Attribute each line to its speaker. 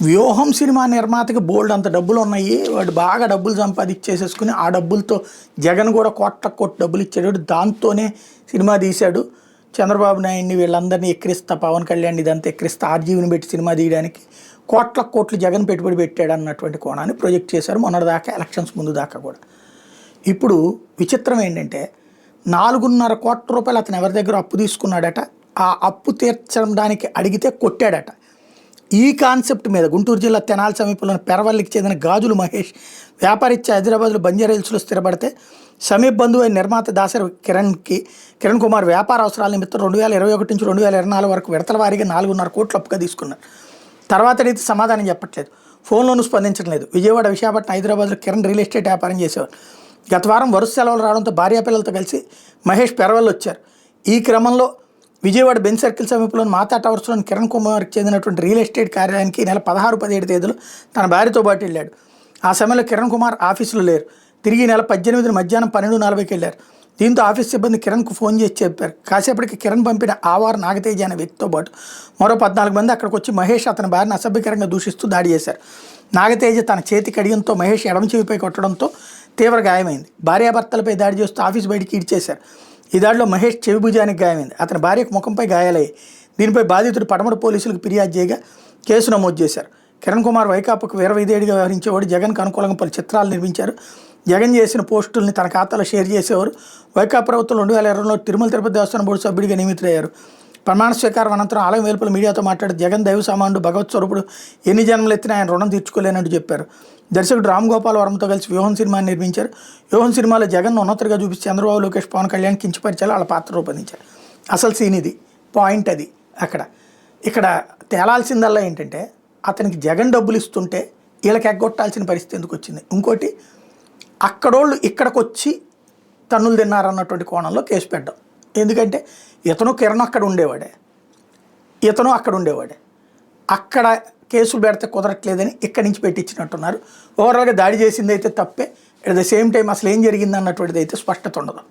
Speaker 1: వ్యూహం సినిమా నిర్మాతకి బోల్డ్ అంత డబ్బులు ఉన్నాయి. వాడు బాగా డబ్బులు సంపాదించేసేసుకుని ఆ డబ్బులతో జగన్ కూడా కోట్ల డబ్బులు ఇచ్చాడు. దాంతోనే సినిమా తీశాడు. చంద్రబాబు నాయుడిని వీళ్ళందరినీ ఎక్కిరిస్తా, పవన్ కళ్యాణ్ ఇదంతా ఎక్కిరిస్తా, ఆర్జీవిని పెట్టి సినిమా తీయడానికి కోట్లు జగన్ పెట్టుబడి పెట్టాడు అన్నటువంటి కోణాన్ని ప్రొజెక్ట్ చేశారు మొన్నటిదాకా, ఎలక్షన్స్ ముందు దాకా కూడా. ఇప్పుడు విచిత్రం ఏంటంటే 4.5 కోట్ల రూపాయలు అతను ఎవరి దగ్గర అప్పు తీసుకున్నాడట. ఆ అప్పు తీర్చడానికి అడిగితే కొట్టాడట. ఈ కాన్సెప్ట్ మీద గుంటూరు జిల్లా తెనాలి సమీపంలోని పెరవల్లికి చెందిన గాజులు మహేష్ వ్యాపారిత్య హైదరాబాద్లో బంజారాహిల్స్లో స్థిరపడితే సమీప బంధువు అయిన నిర్మాత దాసరి కిరణ్ కుమార్ వ్యాపార అవసరాల నిమిత్తం 2021 నుంచి 2024 వరకు విడతల వారీగా 4.5 కోట్లు అప్పుగా తీసుకున్నారు. తర్వాత రీతి సమాధానం చెప్పట్లేదు, ఫోన్లోనూ స్పందించడం లేదు. విజయవాడ, విశాఖపట్నం, హైదరాబాద్లో కిరణ్ రియల్ ఎస్టేట్ వ్యాపారం చేసేవారు. గత వారం వరుస సెలవులు రావడంతో భార్యాపిల్లలతో కలిసి మహేష్ పెరవల్లి వచ్చారు. ఈ క్రమంలో విజయవాడ బెంచ్ సర్కిల్ సమీపంలోని మాతా టవర్స్లోని కిరణ్ కుమార్కి చెందినటువంటి రియల్ ఎస్టేట్ కార్యాలయానికి నెల 16, 17 తేదీలు తన భార్యతో పాటు వెళ్ళాడు. ఆ సమయంలో కిరణ్ కుమార్ ఆఫీసులో లేరు. తిరిగి నెల 18 మధ్యాహ్నం 12:40కి వెళ్ళారు. దీంతో ఆఫీస్ సిబ్బంది కిరణ్కు ఫోన్ చేసి చెప్పారు. కాసేపటికి కిరణ్ పంపిన ఆవార్ నాగతేజ అనే వ్యక్తితో పాటు మరో 14 మంది అక్కడికి వచ్చి మహేష్ అతని భార్యను అసభ్యకరంగా దూషిస్తూ దాడి చేశారు. నాగతేజ తన చేతి కడియంతో మహేష్ ఎడమ చెవిపై కొట్టడంతో తీవ్ర గాయమైంది. భార్యాభర్తలపై దాడి చేస్తూ ఆఫీస్ బయటికి ఈడ్చేశారు. ఈ దాడిలో మహేష్ చెవి భుజానికి గాయమైంది. అతని భార్యకు ముఖంపై గాయాలయ్యాయి. దీనిపై బాధితుడు పడమటి పోలీసులకు ఫిర్యాదు చేయగా కేసు నమోదు చేశారు. కిరణ్ కుమార్ వైకాపాకు వీరవిధేయుడిగా వ్యవహరించేవాడు. జగన్కు అనుకూలంగా పలు చిత్రాలు నిర్మించారు. జగన్ చేసిన పోస్టుల్ని తన ఖాతాలో షేర్ చేసేవారు. వైకాపా ప్రభుత్వం 2020లో తిరుమల తిరుపతి దేవస్థానం బోర్డు సభ్యుడిగా నియమితులయ్యారు. ప్రమాణ స్వీకారం అనంతరం ఆలయం వెలుపల మీడియాతో మాట్లాడి జగన్ దైవ సామానుడు, భగవత్ స్వరూపుడు, ఎన్ని జన్మలు ఎత్తినా ఆయన రుణం తీర్చుకోలేనట్టు చెప్పారు. దర్శకుడు రామ్ గోపాల్ వర్మతో కలిసి వ్యూహం సినిమాని నిర్మించారు. వ్యూహం సినిమాలో జగన్ ఉన్నతుడిగా చూపించి చంద్రబాబు, లోకేష్, పవన్ కళ్యాణ్ కించపరిచారు. వాళ్ళ పాత్ర రూపొందించారు. అసలు సీన్ ఇది, పాయింట్ అది. ఇక్కడ తేలాల్సిందల్లా ఏంటంటే అతనికి జగన్ డబ్బులు ఇస్తుంటే వీళ్ళకి ఎగ్గొట్టాల్సిన పరిస్థితి ఎందుకు వచ్చింది. ఇంకోటి, అక్కడోళ్ళు ఇక్కడికి వచ్చి తన్నులు తిన్నారన్నటువంటి కోణంలో కేసు పెట్టడం. ఎందుకంటే కిరణ్ అక్కడ ఉండేవాడే, అక్కడ ఉండేవాడే. అక్కడ కేసులు పెడితే కుదరట్లేదని ఇక్కడి నుంచి పెట్టించినట్టున్నారు. ఓవరాల్గా దాడి చేసింది అయితే తప్పే. అట్ ద సేమ్ టైం అసలు ఏం జరిగింది అన్నటువంటిది అయితే స్పష్టత ఉండదు.